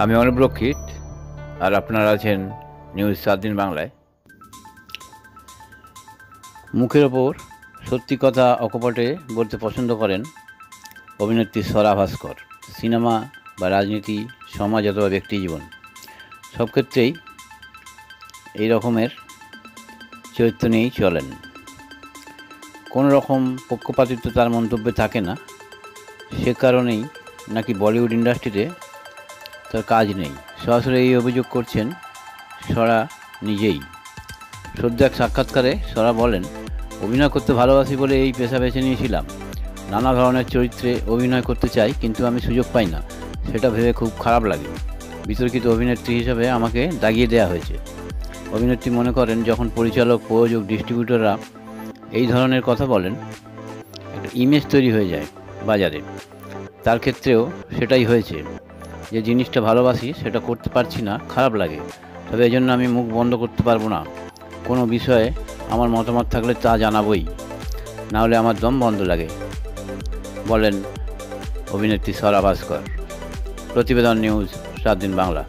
আমি অনুপ রক্ষিত আর আপনারা আছেন নিউজ 7 দিন বাংলায়। মুখের ওপর সত্যি কথা অকপটে বলতে পছন্দ করেন অভিনেত্রী স্বরা ভাস্কর। সিনেমা বা রাজনীতি, সমাজ অথবা ব্যক্তিজীবন সব ক্ষেত্রেই এই রকমের চরিত্র নিয়েই চলেন। কোনো রকম পক্ষপাতিত্ব তার মন্তব্যে থাকে না। সে কারণেই নাকি বলিউড ইন্ডাস্ট্রিতে তার কাজ নেই। সরাসরি এই অভিযোগ করছেন স্বরা নিজেই। সদ্য এক সাক্ষাৎকারে স্বরা বলেন, অভিনয় করতে ভালোবাসি বলে এই পেশা বেছে নিয়েছিলাম। নানা ধরনের চরিত্রে অভিনয় করতে চাই, কিন্তু আমি সুযোগ পাই না। সেটা ভেবে খুব খারাপ লাগে। বিতর্কিত অভিনেত্রী হিসেবে আমাকে দাগিয়ে দেওয়া হয়েছে। অভিনেত্রী মনে করেন, যখন পরিচালক, প্রযোজক, ডিস্ট্রিবিউটররা এই ধরনের কথা বলেন, একটা ইমেজ তৈরি হয়ে যায় বাজারে। তার ক্ষেত্রেও সেটাই হয়েছে। যে জিনিসটা ভালোবাসি সেটা করতে পারছি না, খারাপ লাগে। তবে এজন্য আমি মুখ বন্ধ করতে পারবো না। কোনো বিষয়ে আমার মতামত থাকলে তা জানাবই, নাহলে আমার দম বন্ধ লাগে, বলেন অভিনেত্রী স্বরা ভাস্কর। প্রতিবেদন নিউজ 7 দিন বাংলা।